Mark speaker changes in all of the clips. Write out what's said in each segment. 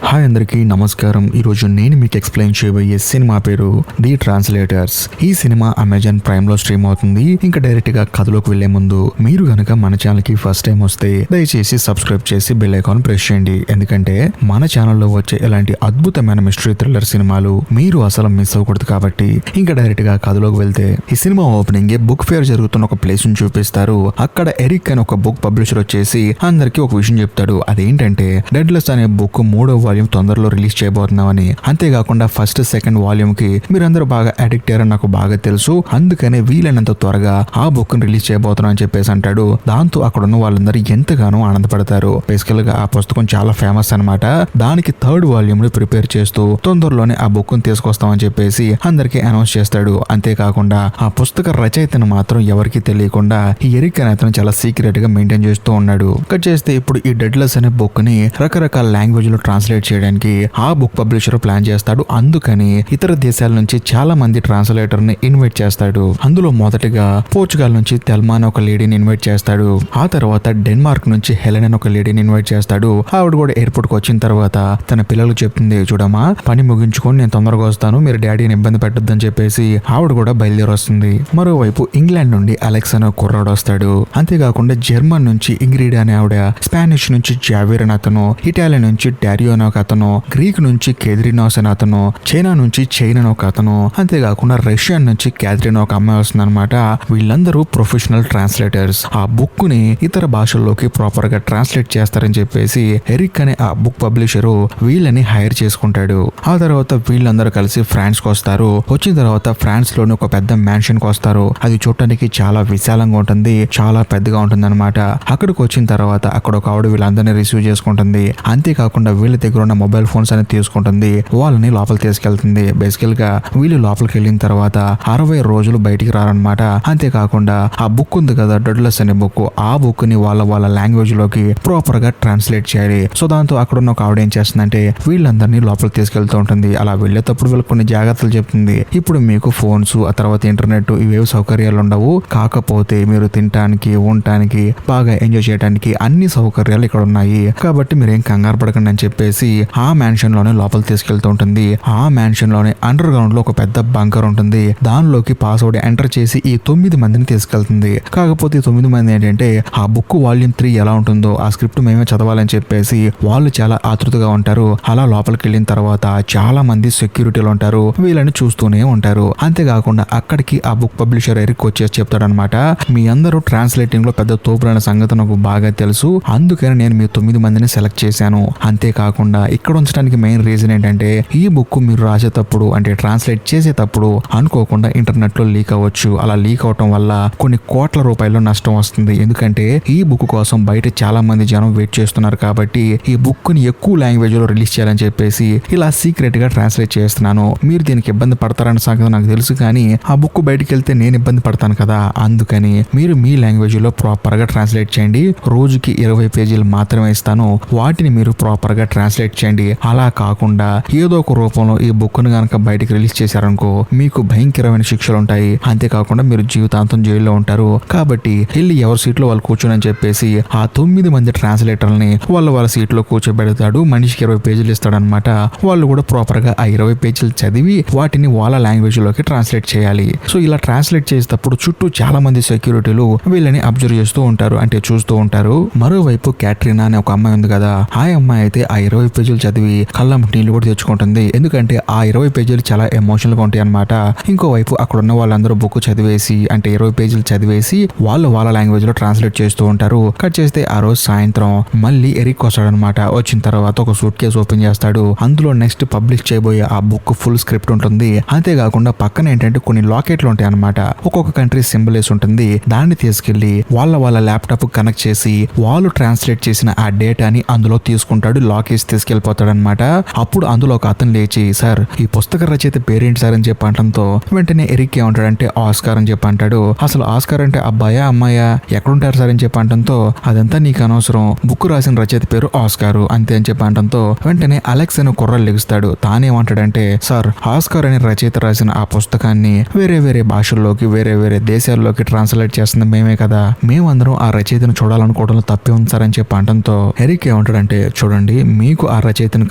Speaker 1: Hi అందరికీ నమస్కారం. ఈరోజు నేను మీకు ఎక్స్ప్లెయిన్ చేయబోయే సినిమా పేరు ది ట్రాన్స్లేటర్స్. ఈ సినిమా అమెజాన్ ప్రైమ్ లో స్ట్రీమ్ అవుతుంది. ఇంకా డైరెక్ట్ గా కథలోకి వెళ్లే ముందు మీరు గనక మన ఛానల్ కి ఫస్ట్ టైం వస్తే దయచేసి సబ్స్క్రైబ్ చేసి బెల్ ఐకాన్ ప్రెస్ చేయండి. ఎందుకంటే మన ఛానల్లో వచ్చే ఇలాంటి అద్భుతమైన మిస్టరీ థ్రిల్లర్ సినిమాలు మీరు అసలు మిస్ అవ్వకూడదు. కాబట్టి ఇంకా డైరెక్ట్ గా కథలోకి వెళ్తే ఈ సినిమా ఓపెనింగ్ బుక్ ఫేర్ జరుగుతున్న ఒక ప్లేస్ ని చూపిస్తారు. అక్కడ ఎరిక్ అని ఒక బుక్ పబ్లిషర్ వచ్చేసి అందరికి ఒక విషయం చెప్తాడు. అదేంటంటే డెడ్లెస్ అనే బుక్ 3వ వాల్యూమ్ తొందరలో రిలీజ్ చేయబోతున్నామని. అంతేకాకుండా ఫస్ట్ సెకండ్ వాల్యూమ్ కి మీరందరూ బాగా అడిక్ట్ అయ్యారని నాకు బాగా తెలుసు. అందుకనే వీలైనంత త్వరగా ఆ బుక్ ని రిలీజ్ చేయబోతున్నా అని చెప్పేసి అంటాడు. దాంతో అక్కడ ఉన్న వాళ్ళందరూ ఎంతగానో ఆనందపడతారు. బేసికల్ గా ఆ పుస్తకం చాలా ఫేమస్ అన్నమాట. దానికి థర్డ్ వాల్యూమ్ ని ప్రిపేర్ చేస్తూ తొందరలోనే ఆ బుక్ ని తీసుకొస్తామని చెప్పేసి అందరికీ అనౌన్స్ చేస్తాడు. అంతేకాకుండా ఆ పుస్తక రచయితను మాత్రం ఎవరికి తెలియకుండా ఈ ఎరిక్ అనే అతను చాలా సీక్రెట్ గా మెయింటైన్ చేస్తూ ఉన్నాడు. కట్ చేస్తే ఇప్పుడు ఈ డెడ్లెస్ అనే బుక్ ని రకరకాల లాంగ్వేజ్ లో ట్రాన్స్లేట్ చేయడానికి ఆ బుక్ పబ్లిషర్ ప్లాన్ చేస్తాడు. అందుకని ఇతర దేశాల నుంచి చాలా మంది ట్రాన్స్లేటర్ ని ఇన్వైట్ చేస్తాడు. అందులో మొదటగా పోర్చుగల్ నుంచి తెల్మా అని ఒక లేడీని ఇన్వైట్ చేస్తాడు. ఆ తర్వాత డెన్మార్క్ నుంచి హెలెన్ అని ఒక లేడీని ఇన్వైట్ చేస్తాడు. ఆవిడ కూడా ఎయిర్పోర్ట్ కు వచ్చిన తర్వాత తన పిల్లలకు చెప్తుంది, చూడమ్మా పని ముగించుకొని నేను తొందరగా వస్తాను, మీరు డాడీని ఇబ్బంది పెట్టొద్దని చెప్పేసి ఆవిడ కూడా బయలుదేరి వస్తుంది. మరోవైపు ఇంగ్లాండ్ నుండి అలెక్స్ అనే కుర్రాడు వస్తాడు. అంతేకాకుండా జర్మన్ నుంచి ఇంగ్రీడ్ అనే ఆవిడ, స్పానిష్ నుంచి జావేర్ అని అతను, ఇటాలియన్ నుంచి డారియో అని ఒక అతను, గ్రీక్ నుంచి కేథరినోస్ అని అతను, చైనా నుంచి చైన్ అని ఒక అతను, అంతేకాకుండా రష్యన్ నుంచి క్యాథరిన్ ఒక అమ్మాయి వస్తుంది అనమాట. వీళ్ళందరూ ప్రొఫెషనల్ ట్రాన్స్లేటర్స్. ఆ బుక్ ని ఇతర భాషల్లోకి ప్రాపర్ గా ట్రాన్స్లేట్ చేస్తారని చెప్పేసి ఎరిక్ అనే ఆ బుక్ పబ్లిషరు వీళ్ళని హైర్ చేసుకుంటాడు. ఆ తర్వాత వీళ్ళందరూ కలిసి ఫ్రాన్స్ కు వస్తారు. వచ్చిన తర్వాత ఫ్రాన్స్ లోని ఒక పెద్ద మ్యాన్షన్ కు వస్తారు. అది చూడటానికి చాలా విశాలంగా ఉంటుంది, చాలా పెద్దగా ఉంటుంది అనమాట. అక్కడికి వచ్చిన తర్వాత అక్కడ ఒక ఆవిడ వీళ్ళందరినీ రిసీవ్ చేసుకుంటుంది. అంతేకాకుండా వీళ్ళ దగ్గర ఉన్న మొబైల్ ఫోన్స్ అనేది తీసుకుంటుంది, వాళ్ళని లోపల తీసుకెళ్తుంది. బేసికల్ గా వీళ్ళు లోపలికి వెళ్ళిన తర్వాత 60 రోజులు బయటికి రారనమాట. అంతేకాకుండా ఆ బుక్ ఉంది కదా డెడ్లెస్ అనే బుక్, ఆ బుక్ ని వాళ్ళ లాంగ్వేజ్ లోకి ప్రాపర్ గా ట్రాన్స్లేట్ చేయాలి. సో దాంతో అక్కడ ఉన్న ఒక ఆవిడ ఏం చేస్తుందంటే వీళ్ళందరినీ లోపలికి తీసుకెళ్తూ ఉంటుంది. అలా వెళ్ళేటప్పుడు వీళ్ళకి కొన్ని జాగ్రత్తలు చెప్తుంది. ఇప్పుడు మీకు ఫోన్స్, ఆ తర్వాత ఇంటర్నెట్, ఇవేవి సౌకర్యాలు ఉండవు. కాకపోతే మీరు తినడానికి, ఉండటానికి, బాగా ఎంజాయ్ చేయడానికి అన్ని సౌకర్యాలు ఇక్కడ ఉన్నాయి. కాబట్టి మీరేం కంగారు పడకండి అని చెప్పేసి ఆ మ్యాన్షన్ లోనే లోపల తీసుకెళ్తూ ఉంటుంది. ఆ మ్యాన్షన్ లోనే అండర్ గ్రౌండ్ లో ఒక పెద్ద బంకర్ ఉంటుంది. దానిలోకి పాస్వర్డ్ ఎంటర్ చేసి ఈ 9 మందిని తీసుకెళ్తుంది. కాకపోతే ఈ 9 మంది ఏంటంటే ఆ బుక్ వాల్యూమ్ 3 ఎలా ఉంటుందో ఆ స్క్రిప్ట్ మేమే చదవాలని చెప్పేసి వాళ్ళు చాలా ఆతృతగా ఉంటారు. అలా లోపలికి వెళ్ళిన తర్వాత చాలా మంది సెక్యూరిటీలు ఉంటారు, వీళ్ళని చూస్తూనే ఉంటారు. అంతేకాకుండా అక్కడికి ఆ బుక్ పబ్లిషర్ ఎరిక్ వచ్చేసి చెప్తాడనమాట, మీ అందరూ ట్రాన్స్లేటింగ్ లో పెద్ద తోపులైన సంగతి నాకు బాగా తెలుసు, అందుకని నేను మీ 9 మందిని సెలెక్ట్ చేశాను. అంతేకాకుండా ఇక్కడ ఉంచడానికి మెయిన్ రీజన్ ఏంటంటే ఈ బుక్ మీరు రాసేటప్పుడు అంటే ట్రాన్స్లేట్ చేసేటప్పుడు అనుకోకుండా ఇంటర్నెట్ లో లీక్ అవ్వచ్చు. అలా లీక్ అవటం వల్ల కొన్ని కోట్ల రూపాయలు నష్టం వస్తుంది. ఎందుకంటే ఈ బుక్ కోసం బయట చాలా మంది జనం వెయిట్ చేస్తున్నారు. కాబట్టి ఈ బుక్ ని ఎక్కువ లాంగ్వేజ్ లో రిలీజ్ చేయాలని చెప్పేసి ఇలా సీక్రెట్ గా ట్రాన్స్లేట్ చేస్తున్నాను. మీరు దీనికి ఇబ్బంది పడతారన్న సంగతి నాకు తెలుసు, కానీ ఆ బుక్ బయటికి వెళ్తే నేను ఇబ్బంది పడతాను కదా, అందుకని మీరు మీ లాంగ్వేజ్ లో ప్రాపర్ గా ట్రాన్స్లేట్ చేయండి. రోజుకి 20 పేజీలు మాత్రమే ఇస్తాను, వాటిని మీరు ప్రాపర్ గా ట్రాన్స్లేట్ చేయండి. అలా కాకుండా ఏదో ఒక రూపంలో ఈ బుక్ ను గనక బయటికి రిలీజ్ చేశారనుకో మీకు భయంకరమైన శిక్షలు ఉంటాయి. అంతేకాకుండా మీరు జీవితాంతం జైల్లో ఉంటారు. కాబట్టి వెళ్ళి ఎవరి సీట్లో వాళ్ళు కూర్చొని అని చెప్పేసి ఆ 9 మంది ట్రాన్స్లేటర్లని వాళ్ళ సీట్లో కూర్చోబెడతాడు. మనిషికి 20 పేజీలు ఇస్తాడనమాట. వాళ్ళు కూడా ప్రాపర్ గా ఆ 20 పేజీలు చదివి వాటిని వాళ్ళ లాంగ్వేజ్ లోకి ట్రాన్స్లేట్ చేయాలి. సో ఇలా ట్రాన్స్లేట్ చేసేటప్పుడు చుట్టూ చాలా మంది సెక్యూరిటీలు వీళ్ళని అబ్జర్వ్ చేస్తూ ఉంటారు, అంటే చూస్తూ ఉంటారు. మరోవైపు క్యాట్రీనా అనే ఒక అమ్మాయి ఉంది కదా, ఆ అమ్మాయి అయితే ఆ 20 పేజీలు చదివి కళ్ళ నీళ్లు కూడా తెచ్చుకుంటుంది. ఎందుకంటే ఆ 20 పేజీలు చాలా ఎమోషనల్ గా ఉంటాయి అనమాట. ఇంకోవైపు అక్కడ ఉన్న వాళ్ళందరూ బుక్ చదివేసి అంటే 20 పేజీలు చదివేసి వాళ్ళ లాంగ్వేజ్ లో ట్రాన్స్లేట్ చేస్తూ ఉంటారు. కట్ చేస్తే ఆ రోజు సాయంత్రం మళ్ళీ ఎరిక్ వస్తాడనమాట. వచ్చిన తర్వాత ఒక సూట్ కేసు ఓపెన్ చేస్తాడు. అందులో నెక్స్ట్ పబ్లిష్ చేయబోయే ఆ బుక్ ఫుల్ స్క్రిప్ట్ ఉంటుంది. అంతేకాకుండా పక్కన ఏంటంటే కొన్ని లాకెట్లు ఉంటాయి అనమాట. ఒక్కొక్క కంట్రీ సింబల్ వేసి ఉంటుంది. దాన్ని తీసుకెళ్లి వాళ్ళ ల్యాప్టాప్ కనెక్ట్ చేసి వాళ్ళు ట్రాన్స్లేట్ చేసిన ఆ డేటాని అందులో తీసుకుంటాడు. లాక్ వేసి తీసుకెళ్లిపోతాడు అనమాట. అప్పుడు అందులో ఒక అతను లేచి, సార్ ఈ పుస్తక రచయిత పేరేంటి సార్ అని చెప్పి అంటంతో వెంటనే ఎరిక్ ఏమంటాడంటే ఆస్కార్ అని చెప్పి అంటాడు. అసలు ఆస్కార్ అంటే అబ్బాయా అమ్మాయా, ఎక్కడుంటారు సార్ అని చెప్పి అంటంతో అదంతా నీకు అనవసరం, బుక్ రాసిన రచయిత పేరు ఆస్కారు అంతే అని చెప్పి అంటంతో వెంటనే అలెక్స్ అని కుర్రలు లెగుస్తాడు. తానేమంటాడంటే, సార్ ఆస్కార్ అనే రచయిత రాసిన ఆ పుస్తకాన్ని వేరే భాషల్లోకి వేరే దేశాల్లోకి ట్రాన్స్లేట్ చేస్తుంది మేమే కదా, మేమందరం ఆ రచయితను చూడాలనుకోవడంలో తప్పే ఉంది సార్ అని చెప్పి అంటంతో ఎరిక్ ఏమంటాడంటే, చూడండి మీకు ఆ ఆ రచయితని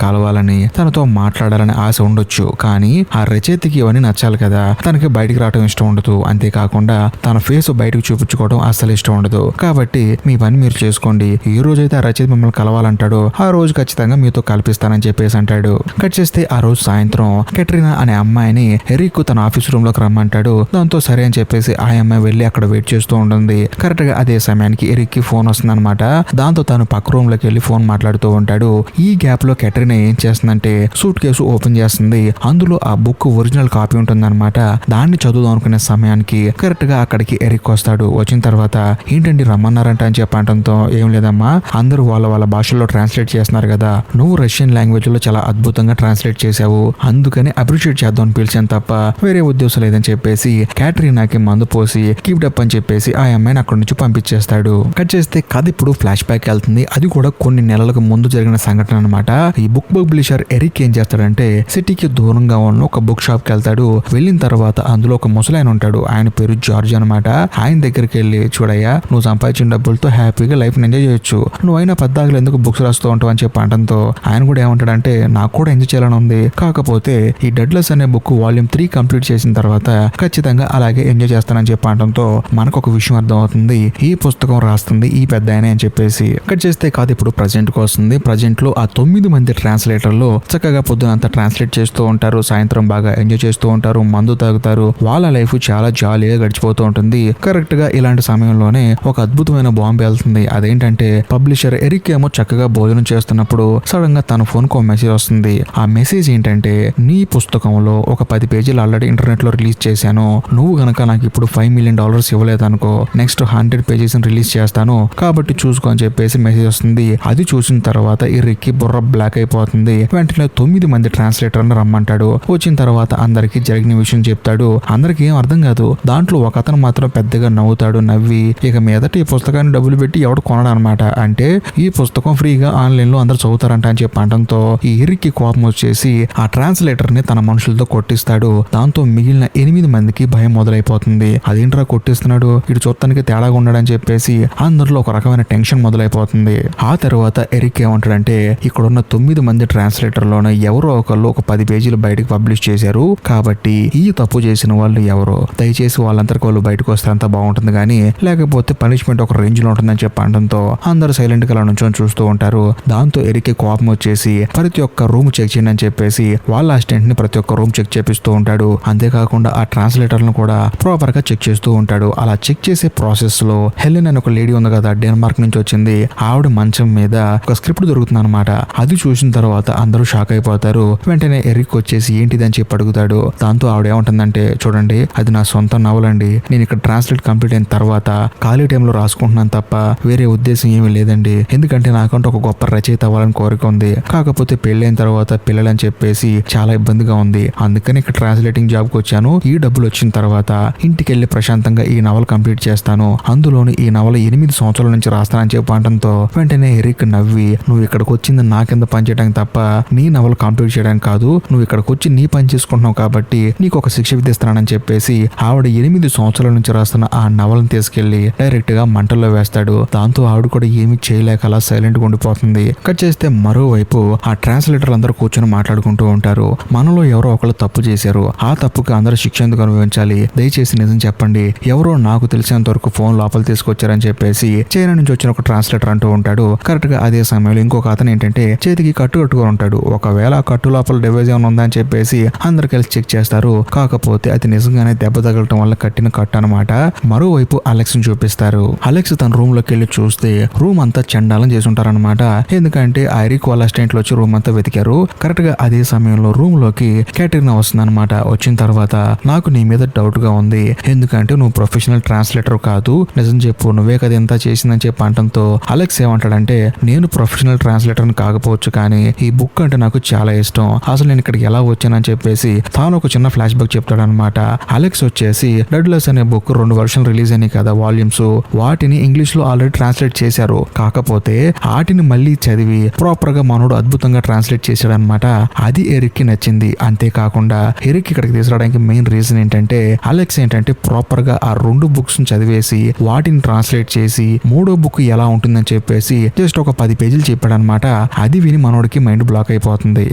Speaker 1: కలవాలని, తనతో మాట్లాడాలని ఆశ ఉండొచ్చు. కానీ ఆ రచయితకి ఇవన్నీ నచ్చాలి కదా. తనకి బయటికి రావడం ఇష్టం ఉండదు. అంతేకాకుండా తన ఫేస్ బయటకు చూపించుకోవడం అస్సలు ఇష్టం ఉండదు. కాబట్టి మీ పని మీరు చేసుకోండి. ఏ రోజైతే ఆ రచయిత మిమ్మల్ని కలవాలంటాడో ఆ రోజు ఖచ్చితంగా మీతో కల్పిస్తానని చెప్పేసి అంటాడు. కట్ చేస్తే ఆ రోజు సాయంత్రం కెట్రినా అనే అమ్మాయిని ఎరిక్ తన ఆఫీస్ రూమ్ లోకి రమ్మంటాడు. దాంతో సరే అని చెప్పేసి ఆ అమ్మాయి వెళ్లి అక్కడ వెయిట్ చేస్తూ ఉంటుంది. కరెక్ట్ గా అదే సమయానికి ఎరిక్ కి ఫోన్ వస్తుందన్నమాట. దాంతో తను పక్క రూమ్ లోకి వెళ్లి ఫోన్ మాట్లాడుతూ ఉంటాడు. ఈ గ్యాప్ లో కెట్రినా ఏం చేస్తుందంటే సూట్ కేసు ఓపెన్ చేస్తుంది. అందులో ఆ బుక్ ఒరిజినల్ కాపీ ఉంటుందన్నమాట. దాన్ని చదువుదాం అనుకునే సమయానికి కరెక్ట్ గా అక్కడికి ఎరిక్ వస్తాడు. వచ్చిన తర్వాత ఏంటండి రమ్మన్నారంట అని చెప్పడంతో ఏం లేదమ్మా, అందరూ వాళ్ళ భాషల్లో ట్రాన్స్లేట్ చేస్తున్నారు కదా, నువ్వు రష్యన్ లాంగ్వేజ్ లో చాలా అద్భుతంగా ట్రాన్స్లేట్ చేశావు, అందుకని అప్రిషియేట్ చేద్దాం అని పిలిచాను తప్ప వేరే ఉద్దేశం లేదని చెప్పేసి క్యాటరీనాకి మందు పోసి కీప్ అప్ అని చెప్పేసి ఆ అమ్మాయిని అక్కడి నుంచి పంపించేస్తాడు. కట్ చేస్తే కథ ఇప్పుడు ఫ్లాష్ బ్యాక్ వెళ్తుంది. అది కూడా కొన్ని నెలలకు ముందు జరిగిన సంఘటన అనమాట. ఈ బుక్ పబ్లిషర్ ఎరిక్ ఏం చేస్తాడంటే సిటీకి దూరంగా ఉన్న ఒక బుక్ షాప్ కి వెళ్తాడు. వెళ్ళిన తర్వాత అందులో ఒక ముసలాయన ఉంటాడు. ఆయన పేరు జార్జ్ అనమాట. ఆయన దగ్గరికి వెళ్ళి, చూడయ్యా, నువ్వు సంపాదించిన డబ్బులతో హ్యాపీగా లైఫ్ ఎంజాయ్ చేయొచ్చు, నువ్వైనా పద్దాకులు ఎందుకు బుక్స్ రాస్తూ ఉంటావు అని చెప్పి అంటంతో ఆయన కూడా ఏమంటాడంటే నాకు కూడా ఎంజాయ్ చేయాలని ఉంది, కాకపోతే ఈ డెడ్లెస్ అనే బుక్ వాల్యూమ్ 3 కంప్లీట్ చేసిన తర్వాత ఖచ్చితంగా అలాగే ఎంజాయ్ చేస్తానని చెప్పి అంటంతో మనకు ఒక విషయం అర్థం అవుతుంది. ఈ పుస్తకం రాస్తుంది ఈ పెద్ద ఆయన అని చెప్పేసి. కట్ చేస్తే కాదు ఇప్పుడు ప్రజెంట్ కు వస్తుంది. ప్రజెంట్ లో ఆ 9 మంది ట్రాన్స్లేటర్లు చక్కగా పొద్దునంతా ట్రాన్స్లేట్ చేస్తూ ఉంటారు. సాయంత్రం బాగా ఎంజాయ్ చేస్తూ ఉంటారు, మందు తాగుతారు. వాళ్ళ లైఫ్ చాలా జాలీగా గడిచిపోతూ ఉంటుంది. కరెక్ట్ గా ఇలాంటి సమయంలోనే ఒక అద్భుతమైన బాంబు వెళ్తుంది. అదేంటంటే పబ్లిషర్ ఎరిక్ ఏమో చక్కగా భోజనం చేస్తున్నప్పుడు సడన్ గా తన ఫోన్ కు మెసేజ్ వస్తుంది. ఆ మెసేజ్ ఏంటంటే, నీ పుస్తకంలో ఒక 10 పేజీలు ఆల్రెడీ ఇంటర్నెట్ లో రిలీజ్ చేశాను, నువ్వు గనక నాకు ఇప్పుడు $5 million ఇవ్వలేదనుకో నెక్స్ట్ 100 పేజెస్ రిలీజ్ చేస్తాను, కాబట్టి చూసుకో అని చెప్పేసి మెసేజ్ వస్తుంది. అది చూసిన తర్వాత ఎరిక్కి బుర్ర బ్లాక్ అయిపోతుంది. వెంటనే 9 మంది ట్రాన్స్లేటర్ని రమ్మంటాడు. వచ్చిన తర్వాత అందరికి జరిగిన విషయం చెప్తాడు. అందరికి ఏం అర్థం కాదు. దాంట్లో ఒక అతను మాత్రం పెద్దగా నవ్వుతాడు. నవ్వి ఇక మీదట ఈ పుస్తకాన్ని డబ్బులు పెట్టి ఎవడు కొనడు అనమాట, అంటే ఈ పుస్తకం ఫ్రీగా ఆన్లైన్ లో అందరు చదువుతారంట అని చెప్పి అనడంతో ఈ ఎరిక్కి కోపం వచ్చేసి ఆ ట్రాన్స్లేటర్ ని తన మనుషులతో కొట్టిస్తాడు. దాంతో మిగిలిన 8 మందికి భయం మొదలైపోతుంది. అదేంట్రా కొట్టిస్తున్నాడు, ఇటు చూడటానికి తేడాగా ఉన్నాడని చెప్పేసి అందరిలో ఒక రకమైన టెన్షన్ మొదలైపోతుంది. ఆ తర్వాత ఎరిక్ ఏమంటాడంటే, ఇక్కడున్న 9 మంది ట్రాన్స్లేటర్లోనే ఎవరో ఒకళ్ళు ఒక 10 పేజీలు బయటకు పబ్లిష్ చేశారు, కాబట్టి ఈ తప్పు చేసిన వాళ్ళు ఎవరో దయచేసి వాళ్ళందరికీ వాళ్ళు బయటకు వస్తే అంత బాగుంటుంది, కానీ లేకపోతే పనిష్మెంట్ ఒక రేంజ్ లో ఉంటుందని చెప్పి అనడంతో అందరూ సైలెంట్ గా అలా నుంచొని చూస్తూ ఉంటారు. దాంతో ఎరిక్ కోపం వచ్చేసి ప్రతి ఒక్క రూమ్ చెక్ చేయండి అని చెప్పేసి వాళ్ళ అసిస్టెంట్ ని ప్రతి ఒక్క రూమ్ చెక్ చేపిస్తూ ఉంటాడు. అంతేకాకుండా ఆ ట్రాన్స్లేటర్లను కూడా ప్రాపర్ గా చెక్ చేస్తూ ఉంటాడు. అలా చెక్ చేసే ప్రాసెస్ లో హెలెన్ అని ఒక లేడీ ఉంది కదా, డెన్మార్క్ నుంచి వచ్చింది. ఆవిడ మంచం మీద ఒక స్క్రిప్ట్ దొరుకుతుంది అనమాట. అది చూసిన తర్వాత అందరూ షాక్ అయిపోతారు. వెంటనే ఎరిక్ వచ్చేసి ఏంటిది అని చెప్పి అడుగుతాడు. దాంతో ఆవిడ ఏమంటుందంటే, చూడండి, అది నా సొంత నవల్ అండి, నేను ఇక్కడ ట్రాన్స్లేట్ కంప్లీట్ అయిన తర్వాత ఖాళీ టైంలో రాసుకుంటున్నాను తప్ప వేరే ఉద్దేశం ఏమీ లేదండి. ఎందుకంటే నాకంటూ ఒక గొప్ప రచయిత అవ్వాలని కోరిక ఉంది, కాకపోతే పెళ్ళైన తర్వాత పిల్లలని చెప్పేసి చాలా ఇబ్బందిగా ఉంది, అందుకని ఇక్కడ ట్రాన్స్లేటింగ్ జాబ్ కి వచ్చాను. ఈ డబ్బులు వచ్చిన తర్వాత ఇంటికి వెళ్ళి ప్రశాంతంగా ఈ నవల్ కంప్లీట్ చేస్తాను, అందులోని ఈ నవల 8 సంవత్సరాల నుంచి రాస్తానని చెప్పి అనడంతో వెంటనే ఎరిక్ నవ్వి, నువ్వు ఇక్కడికి వచ్చింది నా కింద పని చేయడానికి తప్ప నీ నవల కంప్లీట్ చేయడానికి కాదు, నువ్వు ఇక్కడికి వచ్చి నీ పని చేసుకుంటున్నావు కాబట్టి నీకు ఒక శిక్ష విధిస్తున్నానని చెప్పేసి ఆవిడ 8 సంవత్సరాల నుంచి రాస్తున్న ఆ నవలను తీసుకెళ్లి డైరెక్ట్ గా మంటల్లో వేస్తాడు. దాంతో ఆవిడ కూడా ఏమీ చేయలేక అలా సైలెంట్ గా ఉండిపోతుంది. కట్ చేస్తే మరోవైపు ఆ ట్రాన్స్లేటర్లు అందరూ కూర్చొని మాట్లాడుకుంటూ ఉంటారు. మనలో ఎవరో ఒకళ్ళు తప్పు చేశారు, ఆ తప్పుకి అందరూ శిక్ష ఎందుకు అనుభవించాలి, దయచేసి నిజం చెప్పండి, ఎవరో నాకు తెలిసినంత వరకు ఫోన్ లోపల తీసుకొచ్చారని చెప్పేసి చైనా నుంచి వచ్చిన ఒక ట్రాన్స్లేటర్ అంటూ ఉంటాడు. కరెక్ట్ గా అదే సమయంలో ఇంకొక అతను ఏంటంటే చేతికి కట్టు కట్టుకొని ఉంటాడు. ఒకవేళ ఆ కట్టు లోపల డివైజ్ ఏమైనా ఉందా అని చెప్పేసి అందరు కలిసి చెక్ చేస్తారు. కాకపోతే అది నిజంగానే దెబ్బ తగలటం వల్ల కట్టిన కట్టు అనమాట. మరోవైపు అలెక్స్ ని చూపిస్తారు. అలెక్స్ తన రూమ్ లోకి వెళ్ళి చూస్తే రూమ్ అంతా చండాలం చేసి ఉంటారనమాట. ఎందుకంటే ఐరిక్ వాళ్ళ అసిస్టెంట్లు వచ్చి రూమ్ అంతా వెతికారు. కరెక్ట్ గా అదే సమయంలో రూమ్ లోకి క్యాటరీనా వస్తుందన్నమాట. వచ్చిన తర్వాత నాకు నీ మీద డౌట్ గా ఉంది, ఎందుకంటే నువ్వు ప్రొఫెషనల్ ట్రాన్స్లేటర్ కాదు, నిజం చెప్పు, నువ్వే కదా ఎంత చేసిందని చెప్పి అంటంతో అలెక్స్ ఏమంటాడంటే, నేను ప్రొఫెషనల్ ట్రాన్స్లేటర్ కాకపోవచ్చు, కానీ ఈ బుక్ అంటే నాకు చాలా ఇష్టం, అసలు నేను ఇక్కడికి ఎలా వచ్చానని చెప్పేసి తాను ఒక చిన్న ఫ్లాష్ బ్యాక్ చెప్తాడనమాట. అలెక్స్ వచ్చేసి డెడ్లెస్ అనే బుక్ 2 వర్షన్ రిలీజ్ అయినాయి కదా వాల్యూమ్స్, వాటిని ఇంగ్లీష్ లో ఆల్రెడీ ట్రాన్స్లేట్ చేశారు, కాకపోతే వాటిని మళ్ళీ చదివి ప్రాపర్ గా మనోడు అద్భుతంగా ట్రాన్స్లేట్ చేశాడనమాట. అది ఎరిక్ కి నచ్చింది. అంతేకాకుండా ఎరిక్ ఇక్కడికి తీసుకురావడానికి మెయిన్ రీజన్ ఏంటంటే అలెక్స్ ఏంటంటే ప్రాపర్ గా ఆ 2 బుక్స్ చదివేసి వాటిని ట్రాన్స్లేట్ చేసి 3వ బుక్ ఎలా ఉంటుందని చెప్పేసి జస్ట్ ఒక 10 పేజీలు చెప్పాడనమాట. అది విని మనోడికి మైండ్ బ్లాక్ అయిపోతుంది.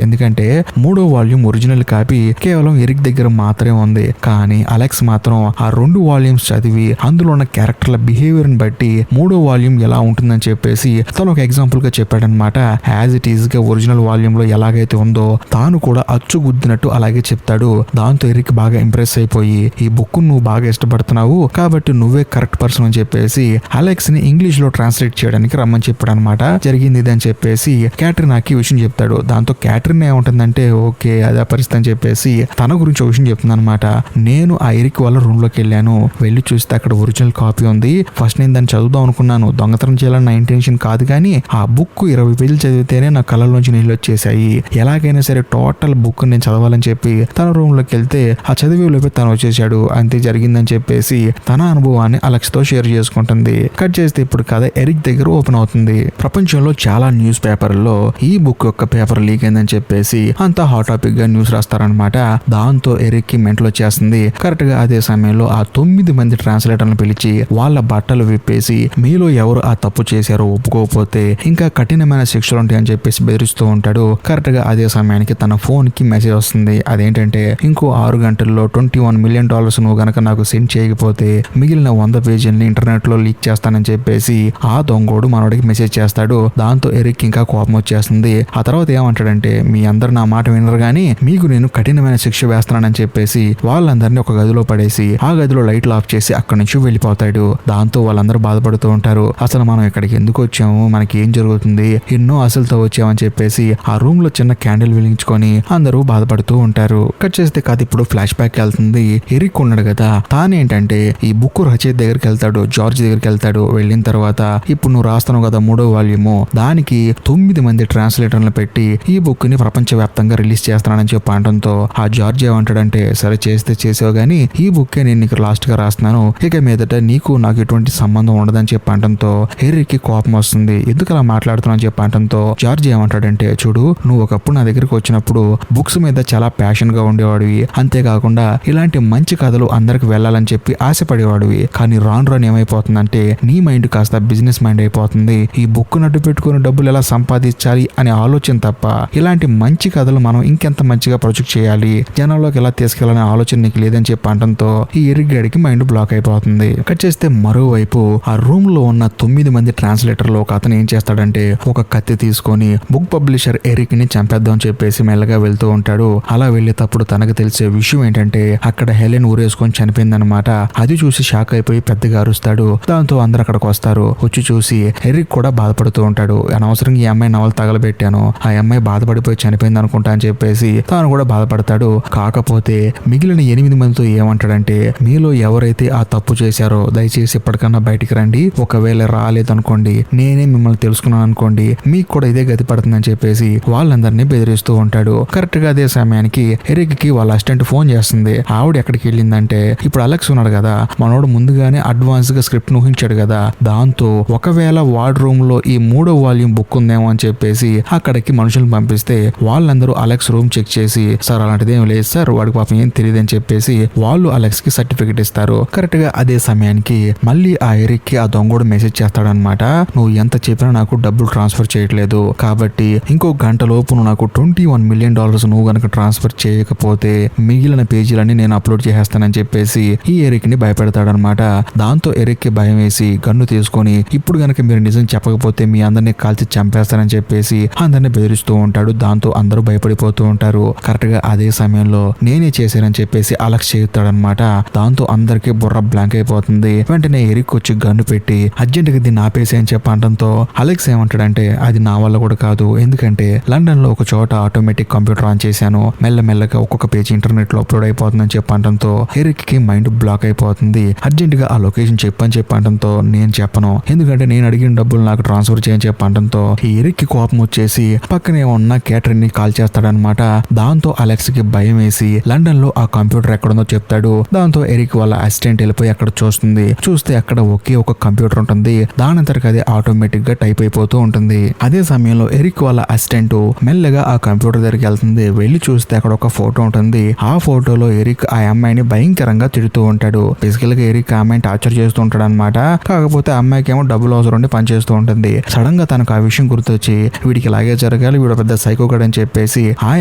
Speaker 1: ఎందుకంటే 3వ వాల్యూమ్ ఒరిజినల్ కాపీ కేవలం ఎరిక్ దగ్గర మాత్రమే ఉంది. కానీ అలెక్స్ మాత్రం ఆ 2 వాల్యూమ్స్ చదివి అందులో ఉన్న క్యారెక్టర్ల బిహేవియర్ ని బట్టి 3వ వాల్యూమ్ ఎలా ఉంటుందని చెప్పేసి తను ఒక ఎగ్జాంపుల్ గా చెప్పాడనమాట. యాజ్ ఇట్ ఈజ్ గా ఒరిజినల్ వాల్యూమ్ లో ఎలాగైతే ఉందో తాను కూడా అచ్చు గుద్దినట్టు అలాగే చెప్తాడు. దాంతో ఎరిక్ బాగా ఇంప్రెస్ అయిపోయి ఈ బుక్ నువ్వు బాగా ఇష్టపడుతున్నావు కాబట్టి నువ్వే కరెక్ట్ పర్సన్ అని చెప్పేసి అలెక్స్ ని ఇంగ్లీష్ లో ట్రాన్స్లేట్ చేయడానికి రమ్మని చెప్పాడు అనమాట. జరిగింది ఇది అని చెప్పేసి క్యాటరీనాకి విషయం చెప్తాడు. దాంతో క్యాటరీన్ ఏముంటుందంటే ఓకే అదే పరిస్థితి అని చెప్పేసి తన గురించి ఒక విషయం చెప్తుంది అనమాట. నేను ఆ ఎరిక్ వాళ్ళ రూమ్ లోకి వెళ్ళాను. వెళ్ళి చూస్తే అక్కడ ఒరిజినల్ కాపీ ఉంది. ఫస్ట్ నేను దాన్ని చదువుదాం అనుకున్నాను. దొంగతనం చేయాలని నా ఇంటెన్షన్ కాదు, కానీ ఆ బుక్ 20 పేజీలు చదివితేనే నా కళ్ళలోంచి నీళ్ళు వచ్చేసాయి. ఎలాగైనా సరే టోటల్ బుక్ నేను చదవాలని చెప్పి తన రూమ్ లోకి వెళ్తే ఆ చదివేలోపే తను వచ్చేసాడు. అంతే జరిగిందని చెప్పేసి తన అనుభవాన్ని అలెక్స్ తో షేర్ చేసుకుంటుంది. కట్ చేస్తే ఇప్పుడు కథ ఎరిక్ దగ్గర ఓపెన్ అవుతుంది. ప్రపంచంలో చాలా న్యూస్ పేపర్లో ఈ బుక్ యొక్క పేపర్ లీక్ అయిందని చెప్పేసి అంతా హాట్ టాపిక్ గా న్యూస్ రాస్తారనమాట. దాంతో ఎరిక్ కి మెంటల్ వచ్చేస్తుంది. కరెక్ట్ గా అదే సమయంలో ఆ 9 మంది ట్రాన్స్లేటర్లను పిలిచి వాళ్ళ బట్టలు విప్పేసి మీలో ఎవరు ఆ తప్పు చేశారో ఒప్పుకోకపోతే ఇంకా కఠినమైన శిక్షలు ఉంటాయని చెప్పేసి బెదిరిస్తూ ఉంటాడు. కరెక్ట్ గా అదే సమయానికి తన ఫోన్ కి మెసేజ్ వస్తుంది. అదేంటంటే ఇంకో 6 గంటల్లో $21 మిలియన్ నువ్వు గనక నాకు సెండ్ చేయకపోతే మిగిలిన 100 పేజీలని ఇంటర్నెట్ లో లీక్ చేస్తానని చెప్పేసి ఆ దొంగోడు మనోడికి మెసేజ్ చేస్తాడు. దాంతో ఎరిక్ ఇంకా కోపం వచ్చేస్తుంది. ఆ తర్వాత ఏమంటాడంటే మీ అందరు నా మాట వినరు గానీ మీకు నేను కఠినమైన శిక్ష వేస్తున్నానని చెప్పేసి వాళ్ళందరినీ ఒక గదిలో పడేసి ఆ గదిలో లైట్లు ఆఫ్ చేసి అక్కడి నుంచి వెళ్ళిపోతాడు. దాంతో వాళ్ళందరూ బాధపడుతూ ఉంటారు. అసలు మనం ఇక్కడికి ఎందుకు వచ్చాము, మనకి ఏం జరుగుతుంది, ఎన్నో ఆశలతో వచ్చామని చెప్పేసి ఆ రూమ్ లో చిన్న క్యాండిల్ వెలిగించుకొని అందరూ బాధపడుతూ ఉంటారు. కట్ చేస్తే కథ ఇప్పుడు ఫ్లాష్ బ్యాక్ వెళ్తుంది. ఎరిక్ ఉన్నాడు కదా, తానేంటంటే ఈ బుక్ రచయిత దగ్గరికి వెళ్తాడు, జార్జ్ దగ్గరికి వెళ్తాడు. వెళ్ళిన తర్వాత ఇప్పుడు నువ్వు రాస్తున్నావు కదా 3వ వాల్యూము, దానికి 9 మంది ట్రాన్స్లేటర్లు పెట్టి ఈ బుక్ ని ప్రపంచవ్యాప్తంగా రిలీజ్ చేస్తున్నానని చెప్పి అనడంతో ఆ జార్జ్ ఏమంటాడంటే సరే చేస్తే చేసావు గానీ ఈ బుక్ నేను నీకు లాస్ట్ గా రాస్తున్నాను, ఇక మీదట నీకు నాకు ఎటువంటి సంబంధం ఉండదని చెప్పి అనడంతో ఎరిక్ కి కోపం వస్తుంది. ఎందుకు అలా మాట్లాడుతున్నావు అని చెప్పి అనడంతో జార్జ్ ఏమంటాడంటే చూడు, నువ్వు ఒకప్పుడు నా దగ్గరికి వచ్చినప్పుడు బుక్స్ మీద చాలా ప్యాషన్ గా ఉండేవాడివి, అంతేకాకుండా ఇలాంటి మంచి కథలు అందరికి వెళ్ళాలని చెప్పి ఆశపడేవాడివి. కానీ రాను రాను ఏమైపోతుందంటే నీ మైండ్ కాస్త బిజినెస్ మైండ్ అయిపోతుంది. ఈ బుక్ నడ్డు పెట్టుకుని డబ్బులు ఎలా సంపాదించాలి అనే ఆలోచన తప్ప ఇలాంటి మంచి కథలు మనం ఇంకెంత మంచిగా ప్రొజెక్ట్ చేయాలి, జనాల్లోకి ఎలా తీసుకెళ్లాలనే ఆలోచన నీకు లేదని చెప్పి అనడంతో ఈ ఎరిక్ గడికి మైండ్ బ్లాక్ అయిపోతుంది. కట్ చేస్తే మరోవైపు ఆ రూమ్ లో ఉన్న 9 మంది ట్రాన్స్లేటర్లు ఒక అతను ఏం చేస్తాడంటే ఒక కత్తి తీసుకొని బుక్ పబ్లిషర్ ఎరిక్ ని చంపేద్దాం చెప్పేసి మెల్లగా వెళ్తూ ఉంటాడు. అలా వెళ్ళేటప్పుడు తనకు తెలిసే విషయం ఏంటంటే అక్కడ హెలెన్ ఊరేసుకొని చనిపోయిందనమాట. అది చూసి షాక్ అయిపోయి పెద్దగా అరుస్తాడు. దాంతో అందరు అక్కడికి వస్తారు. వచ్చి చూసి ఎరిక్ కూడా బాధపడుతూ ఉంటాడు. అనవసరంగా ఈ అమ్మాయి నవలు తగలబెట్టాను, ఆ అమ్మాయి బాధపడిపోయి చనిపోయింది అనుకుంటా అని చెప్పేసి తాను కూడా బాధపడతాడు. కాకపోతే మిగిలిన 8 మందితో ఏమంటాడంటే మీలో ఎవరైతే ఆ తప్పు చేశారో దయచేసి ఇప్పటికన్నా బయటికి రండి, ఒకవేళ రాలేదనుకోండి నేనే మిమ్మల్ని తెలుసుకున్నాను అనుకోండి మీకు కూడా ఇదే గతి పడుతుందని చెప్పేసి వాళ్ళందరినీ బెదిరిస్తూ ఉంటాడు. కరెక్ట్ గా అదే సమయానికి ఎరిక్ కి వాళ్ళ అసిస్టెంట్ ఫోన్ చేస్తుంది. ఆవిడ ఎక్కడికి వెళ్ళిందంటే ఇప్పుడు అలెక్స్ ఉన్నాడు కదా, మనోడు ముందుగానే అడ్వాన్స్ గా స్క్రిప్ట్ ఊహించాడు కదా, దాంతో ఒకవేళ వార్డ్ రూమ్ లో ఈ 3వ వాల్యూమ్ బుక్ ఉందేమో అని చెప్పేసి అక్కడికి మనుషులను పంపిస్తే వాళ్ళందరూ అలెక్స్ రూమ్ చెక్ చేసి సార్ అలాంటిది ఏం లేదు సార్, వాడికి పాపం ఏం తెలియదు అని చెప్పేసి వాళ్ళు అలెక్స్ కి సర్టిఫికెట్ ఇస్తారు. కరెక్ట్ గా అదే సమయానికి మళ్ళీ ఆ ఎరిక్ కి ఆ దొంగోడు మెసేజ్ చేస్తాడనమాట. నువ్వు ఎంత చెప్పినా నాకు డబ్బులు ట్రాన్స్ఫర్ చేయట్లేదు, కాబట్టి ఇంకో గంట లోపు నువ్వు నాకు $21 మిలియన్ నువ్వు గనక ట్రాన్స్ఫర్ చేయకపోతే మిగిలిన పేజీలన్నీ నేను అప్లోడ్ చేసేస్తానని చెప్పేసి ఈ ఎరిక్ ని భయపెడతాడనమాట. దాంతో ఎరిక్ కి భయం వేసి గన్ను తీసుకొని ఇప్పుడు గనక మీరు నిజం చెప్పకపోతే మీ అందరినీ కాల్చి చంపేస్తానని చెప్పేసి అందరినీ బెదిరిస్తూ ఉంటాడు. దాంతో అందరూ భయపడిపోతూ ఉంటారు. కరెక్ట్ గా అదే సమయంలో నేనే చేశానని చెప్పేసి అలెక్స్ చేస్తాడనమాట. దాంతో అందరికీ బుర్ర బ్లాంక్ అయిపోతుంది. వెంటనే ఎరిక్ వచ్చి గన్ను పెట్టి అర్జెంట్ గా దీన్ని ఆపేసి అని చెప్పడంతో అలెక్స్ ఏమంటాడంటే అది నా వల్ల కూడా కాదు, ఎందుకంటే లండన్ లో ఒక చోట ఆటోమేటిక్ కంప్యూటర్ ఆన్ చేశాను, మెల్లమెల్లగా ఒక్కొక్క పేజీ ఇంటర్నెట్ లో అప్లోడ్ అయిపోతుందని చెప్పడంతో ఎరిక్ కి మైండ్ బ్లాక్ అయిపోతుంది. అర్జెంట్ గా ఆ లొకేషన్ చెప్పని చెప్పడంతో నేను చెప్పను, ఎందుకంటే నేను అడిగిన డబ్బులు నాకు ట్రాన్స్ఫర్ చేయని చెప్పడంతో ఈ ఎరిక్ కి కోపం వచ్చేసి పక్కనే ఉన్న క్యాటరింగ్ ని కాల్ చేస్తాడనమాట. దాంతో అలెక్స్ కి భయం వేసి లండన్ లో ఆ కంప్యూటర్ ఎక్కడుందో చెప్తాడు. దాంతో ఎరిక్ వాళ్ళ అసిస్టెంట్ వెళ్ళిపోయి అక్కడ చూస్తుంది. చూస్తే అక్కడ ఒకే ఒక కంప్యూటర్ ఉంటుంది. దానంతరికి అదే ఆటోమేటిక్ గా టైప్ అయిపోతూ ఉంటుంది. అదే సమయంలో ఎరిక్ వాళ్ళ అసిస్టెంట్ మెల్లగా ఆ కంప్యూటర్ దగ్గరికి వెళ్తుంది. వెళ్ళి చూస్తే అక్కడ ఒక ఫోటో ఉంటుంది. ఆ ఫోటోలో ఎరిక్ ఆ అమ్మాయిని భయంకరంగా తిడుతూ ఉంటాడు. బేసికల్ గా ఎరిక్ ఆ అమ్మాయిని టార్చర్ చేస్తూ ఉంటాడు అనమాట. కాకపోతే ఆ అమ్మాయికి ఏమో డబ్బులు అవసరం ఉండి పనిచేస్తూ ఉంటుంది. సడన్ గా తనకు ఆ విషయం గుర్తొచ్చి వీడికి ఇలాగే జరగాలి, వీడు పెద్ద సైకోగాడు అని చెప్పేసి ఆ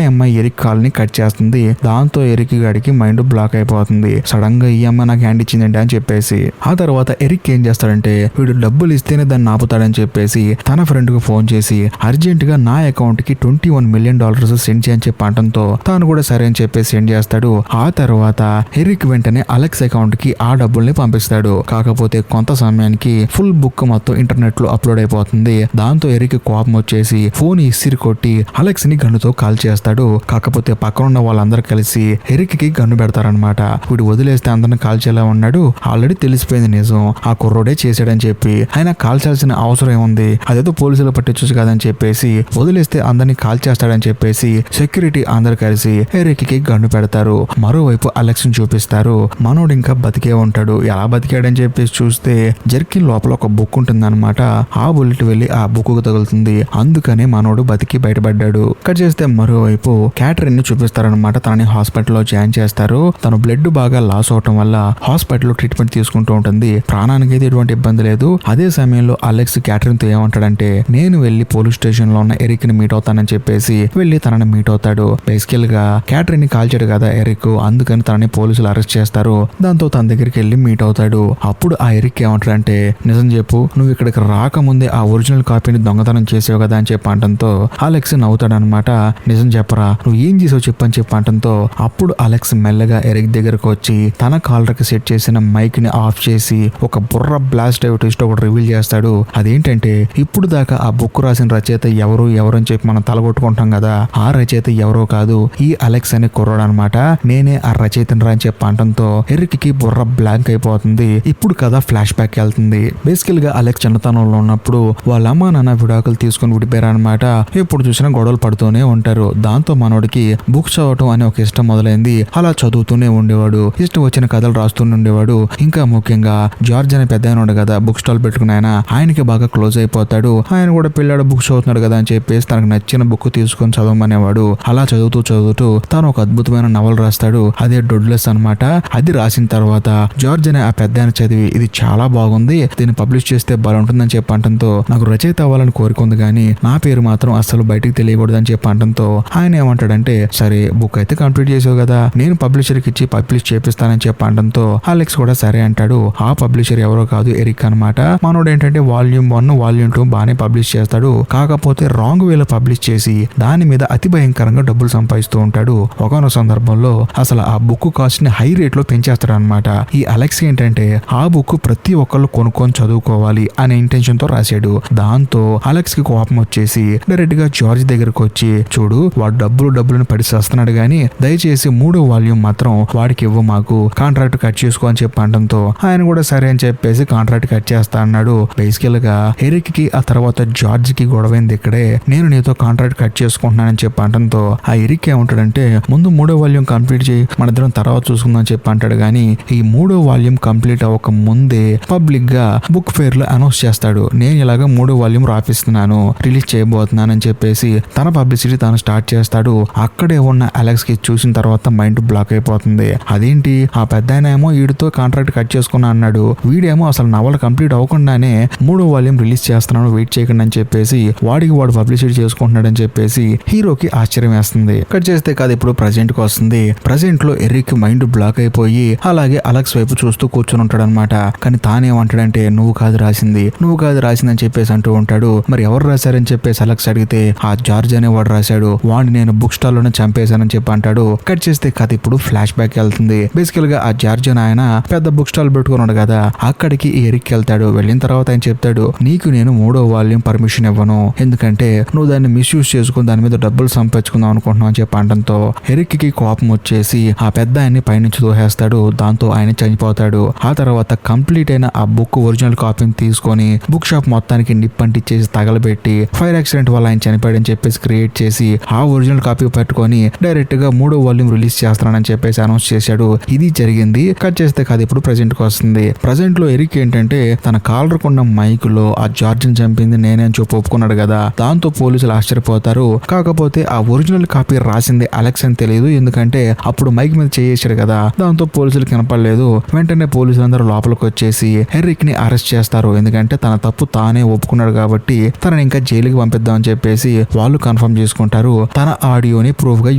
Speaker 1: అమ్మాయి ఎరిక్ కాల్ని కట్ చేస్తుంది. దాంతో ఎరిక్ గాడికి మైండ్ బ్లాక్ అయిపోతుంది. సడన్ గా ఈ అమ్మాయి నాకు హ్యాండ్ ఇచ్చిందండి అని చెప్పేసి ఆ తర్వాత ఎరిక్ ఏం చేస్తాడంటే వీడు డబ్బులు ఇస్తేనే దాన్ని ఆపుతాడని చెప్పేసి తన ఫ్రెండ్ కు ఫోన్ చేసి అర్జెంట్ గా నా అకౌంట్ కి $21 million సెండ్ చేయని చెప్పి అనడంతో తాను కూడా సరే అని చెప్పేసి సెండ్ చేస్తాడు. ఆ తర్వాత ఎరిక్ వెంటనే అలెక్స్ అకౌంట్ కి ఆ డబ్బుల్ని పంపిస్తాడు. కాకపోతే కొంత సమయానికి ఫుల్ బుక్ మొత్తం ఇంటర్నెట్ లో అప్లోడ్ అయిపోతుంది. దాంతో ఎరిక్ కోపం వచ్చేసి ఫోన్ ఇసిరి కొట్టి అలెక్స్ ని గన్నుతో కాల్ చేస్తాడు. కాకపోతే పక్కన ఉన్న వాళ్ళందరూ కలిసి ఎరిక్ కి గన్ను పెడతారనమాట. వీడు వదిలేస్తే అందరిని కాల్చేలా ఉన్నాడు. ఆల్రెడీ తెలిసిపోయింది నిజం, ఆ కుర్రోడే చేశాడని చెప్పి. ఆయన కాల్చాల్సిన అవసరం ఏముంది, అదేదో పోలీసులు పట్టించు కదని చెప్పేసి వదిలేస్తే అందరినీ కాల్ చేస్తాడని చెప్పేసి సెక్యూరిటీ అందరు కలిసి ఎరిక్ కి గన్ను పెడతారు. మరోవైపు అలెక్స్ ని చూపిస్తారు. మనోడు ఇంకా బతికే ఉంటాడు. ఎలా బతికాడని చెప్పేసి చూస్తే జర్కిన్ లోపల ఒక బుక్ ఉంటుంది అనమాట. ఆ బుల్లెట్ వెళ్లి ఆ బుక్ కు తగులుతుంది. అందుకనే మనోడు బతికి బయటపడ్డాడు. కట్ చేస్తే మరోవైపు క్యాటరిన్ ని చూపిస్తారనమాట. తనని హాస్పిటల్లో జాయిన్ చేస్తారు. తన బ్లడ్ బాగా లాస్ అవటం వల్ల హాస్పిటల్లో ట్రీట్మెంట్ తీసుకుంటూ ఉంటుంది. ప్రాణానికి అయితే ఎటువంటి ఇబ్బంది లేదు. అదే సమయంలో అలెక్స్ క్యాటరిన్ తో ఏమంటాడంటే నేను వెళ్లి పోలీస్ స్టేషన్ లో ఉన్న ఎరిక్ ని మీట్ అవుతానని చెప్పేసి వెళ్లి తనని మీట్ అవుతాడు. బేసికల్ గా క్యాటరిన్ ని కాల్చాడు కదా ఎరిక్, అందుకని తనని పోలీసులు అరెస్ట్ చేస్తారు. దాంతో తన దగ్గరికి వెళ్లి మీట్ అవుతాడు. అప్పుడు ఆ ఎరిక్ ఏమంటాడంటే నిజం చెప్పు, నువ్వు ఇక్కడికి రాకముందే ఆ ఒరిజినల్ కాపీని దొంగతనం చేసావు కదా అని చెప్పి అనడంతో అలెక్స్ నవ్వుతాడనమాట. నిజం చెప్పరా, నువ్వు ఏం చేసావు చెప్పని చెప్పి అనడంతో అప్పుడు అలెక్స్ మెల్లగా ఎరిక్ దగ్గరకు వచ్చి తన కాలర్ కి సెట్ చేసిన మైక్ ని ఆఫ్ చేసి ఒక బుర్ర బ్లాస్ట్ ట్విస్ట్ ఒకటి రివీల్ చేస్తాడు. అదేంటంటే ఇప్పుడు దాకా ఆ బుక్ రాసిన రచయిత ఎవరు అని చెప్పి మనం తలగొట్టుకుంటాం కదా, ఆ రచయిత ఎవరో కాదు, ఈ అలెక్స్ అనే కుర్రాడు అనమాట. నేనే ఆ రచయితని రా అని చెప్పి అనడంతో ఎరిక్ కి బుర్ర బ్లాంక్ అయిపోతుంది. ఇప్పుడు కదా ఫ్లాష్ బ్యాక్ వెళ్తుంది. బేసికల్ గా అలెక్స్ చిన్నతనంలో ఉన్నప్పుడు వాళ్ళ అమ్మ నాన్న విడాకులు తీసుకుని విడిపోయారనమాట. ఎప్పుడు చూసినా గొడవలు పడుతూనే ఉంటారు. దాంతో మనోడికి బుక్స్ చదవటం అనే ఒక ఇష్టం మొదలైంది. అలా చదువుతూనే ఉండేవాడు. ఇష్టం వచ్చిన కథలు రాస్తూనే ఉండేవాడు. ఇంకా ముఖ్యంగా జార్జ్ అనే పెద్ద ఆయన కదా బుక్ స్టాల్ పెట్టుకుని ఆయనకి బాగా క్లోజ్ అయిపోతాడు. ఆయన కూడా పిల్లాడు బుక్స్ చదువుతున్నాడు కదా అని చెప్పేసి తనకు నచ్చిన బుక్ తీసుకొని చదవమనేవాడు. అలా చదువుతూ తాను ఒక అద్భుతమైన నవల రాస్తాడు. అదే డొడ్లెస్ అనమాట. అది రాసిన తర్వాత జార్జ్ అనే ఆ పెద్ద ఆయన చదివి ఇది చాలా బాగుంది, దీన్ని పబ్లిష్ చేస్తే బాగుంటుందని చెప్పి అనడంతో నాకు రచయిత అవ్వాలని కోరుకుంది కానీ నా పేరు మాత్రం అస్సలు బయటికి తెలియకూడదు అని చెప్పి అనడంతో ఆయన ఏమంటాడంటే సరే బుక్ అయితే కంప్లీట్ చేసావు కదా, నేను పబ్లిషర్కి ఇచ్చి పబ్లిష్ చేపిస్తానని చెప్పి అనడంతో అలెక్స్ కూడా సరే అంటాడు. ఆ పబ్లిషర్ ఎవరో కాదు ఎరిక్ అనమాట. మనోడు ఏంటంటే వాల్యూమ్ 1 వాల్యూమ్ 2 బాగానే పబ్లిష్ చేస్తాడు. కాకపోతే రాంగ్ వేలో పబ్లిష్ చేసి దాని మీద అతి భయంకరంగా డబ్బులు సంపాదిస్తూ ఉంటాడు. ఒకనొక సందర్భంలో అసలు ఆ బుక్ కాస్ట్ ని హై రేట్ లో పెంచేస్తాడు అనమాట. ఈ అలెక్స్ ఏంటంటే ఆ బుక్ ప్రతి ఒక్కళ్ళు కొనుక్కొని చదువుకోవాలి అనే ఇంటెన్షన్ తో రాశాడు. దాంతో అలెక్స్ కి కోపం వచ్చేసి డైరెక్ట్ గా జార్జ్ దగ్గరకు వచ్చి చూడు వాడు డబ్బులను పడి చేస్తున్నాడు గానీ దయచేసి 3వ వాల్యూమ్ మాత్రం వాడికి ఇవ్వ, మాకు కాంట్రాక్ట్ కట్ చేసుకో అని చెప్పి అనడంతో ఆయన కూడా సరే అని చెప్పేసి కాంట్రాక్ట్ కట్ చేస్తా అన్నాడు. బేసికల్ గా ఎరిక్ కి ఆ తర్వాత జార్జ్ కి గొడవైంది ఇక్కడే. నేను నీతో కాంట్రాక్ట్ కట్ చేసుకుంటున్నానని చెప్పి అనడంతో ఆ ఎరిక్ ఏమంటాడంటే ముందు 3వ వాల్యూమ్ కంప్లీట్ చేయి, మన ఇద్దరం తర్వాత చూసుకుందాం చెప్పి అంటాడు. గానీ ఈ 3వ వాల్యూమ్ కంప్లీట్ అవ్వక ముందే పబ్లిక్ గా బుక్ ఫేర్ లో అనౌన్స్ చేస్తాడు, నేను ఇలాగా 3వ వాల్యూమ్ రాపిస్తున్నాను, రిలీజ్ చేయబోతున్నాను అని చెప్పేసి తన పబ్లిసిటీ తాను స్టార్ట్ చేస్తాడు. అక్కడే ఉన్న అలెక్స్ కి చూసిన తర్వాత మైండ్ బ్లాక్ అయిపోతుంది. అదేంటి ఆ పెద్ద ఆయన ఏమో వీడితో కాంట్రాక్ట్ కట్ చేసుకున్నా అన్నాడు, వీడేమో అసలు నవల కంప్లీట్ అవ్వకుండానే 3వ వాల్యూమ్ రిలీజ్ చేస్తున్నాను వెయిట్ చేయకుండా అని చెప్పేసి వాడికి వాడు పబ్లిసిటీ చేసుకుంటున్నాడు అని చెప్పేసి హీరోకి ఆశ్చర్యం వేస్తుంది. కట్ చేస్తే కాదు ఇప్పుడు ప్రజెంట్ కి వస్తుంది. ప్రజెంట్ లో ఎరిక్ మైండ్ బ్లాక్ అయిపోయి అలాగే అలెక్స్ వైపు చూస్తూ కూర్చొని ఉంటాడు అనమాట. కానీ తానేమంటాడంటే నువ్వు కాదు రాసిందని చెప్పేసి అంటూ ఉంటాడు. మరి ఎవరు రాశారని చెప్పేసి అలెక్స్ అడిగితే ఆ జార్జ్ అనే వాడు రాశాడు, వాడిని నేను బుక్ స్టాల్ లోనే చంపేశానని చెప్పి అంటాడు. కట్ చేస్తే కథ ఇప్పుడు ఫ్లాష్ బ్యాక్ వెళ్తుంది. బేసికల్ గా ఆ జార్జ్ అని ఆయన పెద్ద బుక్ స్టాల్ పెట్టుకున్నాడు కదా, అక్కడికి ఎరిక్ వెళ్తాడు. వెళ్ళిన తర్వాత ఆయన చెప్తాడు, నీకు నేను 3వ వాల్యూమ్ పర్మిషన్ ఇవ్వను, ఎందుకంటే నువ్వు దాన్ని మిస్యూజ్ చేసుకుని దాని మీద డబ్బులు సంపాదించుకుందాం అనుకుంటున్నావు అని చెప్పి అనడంతో ఎరిక్ కి కోపం వచ్చేసి ఆ పెద్ద ఆయన్ని పైనుంచి దూహేస్తాడు. దాంతో ఆయన చనిపోతాడు. ఆ తర్వాత కంప్లీట్ అయిన ఆ బుక్ ఒరిజినల్ కాపీని తీసుకొని బుక్ షాప్ మొత్తానికి నిప్పంటిచ్చేసి తగలబెట్టి ఫైర్ యాక్సిడెంట్ వల్ల ఆయన చనిపోయాడని చెప్పేసి క్రియేట్ చేసి ఆ ఒరిజినల్ కాపీ పెట్టుకొని డైరెక్ట్ గా 3వ వాల్యూమ్ రిలీజ్ చేస్తానని చెప్పేసి అనౌన్స్ చేశాడు. ఇది జరిగింది. కట్ చేస్తే కాదు ఇప్పుడు ప్రెజెంట్ కి వస్తుంది. ప్రెజెంట్ లో ఎరిక్ ఏంటంటే తన కాలర్ కొన్న మైక్ లో ఆ జార్జ్ ని చంపింది నేనే అని చెప్పి ఒప్పుకున్నాడు కదా, దాంతో పోలీసులు ఆశ్చర్యపోతారు. కాకపోతే ఆ ఒరిజినల్ కాపీ రాసింది అలెక్స్ అని తెలియదు, ఎందుకంటే అప్పుడు మైక్ మీద చేసాడు కదా, దాంతో పోలీసులు కనపడలేదు. వెంటనే పోలీసులందరూ లోపలికి వచ్చేసి ఎరిక్ ని అరెస్ట్ చేస్తారు. ఎందుకంటే తన తప్పు తానే ఒప్పుకున్నాడు కాబట్టి తనని ఇంకా జైలుకి పంపిద్దామని చెప్పేసి వాళ్ళు కన్ఫర్మ్ చేసుకుంటారు. తన ఆడియోని ప్రూఫ్ గా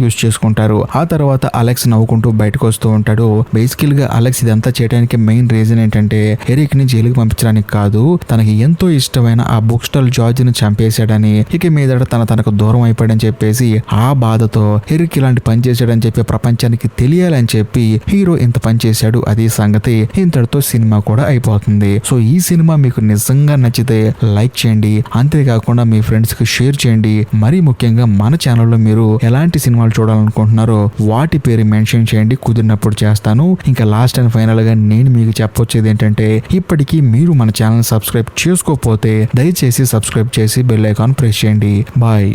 Speaker 1: యూజ్ చేసుకుంటారు. ఆ తర్వాత అలెక్స్ నవ్వుకుంటూ బయటకు వస్తూ ఉంటాడు. బేసికల్ గా అలెక్స్ ఇదంతా చేయడానికి మెయిన్ రీజన్ ఏంటంటే ఎరిక్ ని జైలుకి పంపించడానికి కాదు, తనకి ఎంతో ఇష్టమైన ఆ బుక్ స్టాల్ జార్జ్ ని చంపేశాడని, ఇక మీద తనకు దూరం అయిపోయాడని చెప్పేసి ఆ బాధతో ఎరిక్ ఇలాంటి పని చేశాడని చెప్పి ప్రపంచానికి తెలియాలని చెప్పి హీరో ఇంత పని చేశాడు. అది సంగతి. ఇంతటితో సినిమా కూడా అయిపోతుంది. సో ఈ సినిమా మీకు నిజంగా నచ్చితే లైక్ చేయండి, అంతేకాకుండా మీ ఫ్రెండ్స్ కి షేర్ చేయండి. మరీ ముఖ్యంగా మన ఛానల్లో మీరు ఎలాంటి సినిమాలు చూడాలనుకుంటున్నారో వాటి పేరు మెన్షన్ చేయండి, కుదిరినప్పుడు చేస్తాను. ఇంకా లాస్ట్ అండ్ ఫైనల్ గా నేను మీకు చెప్పొచ్చేది ఏంటంటే ఇప్పటికీ మీరు మన ఛానల్ సబ్స్క్రైబ్ చేసుకోకపోతే దయచేసి సబ్స్క్రైబ్ చేసి బెల్ ఐకాన్ ప్రెస్ చేయండి. బాయ్.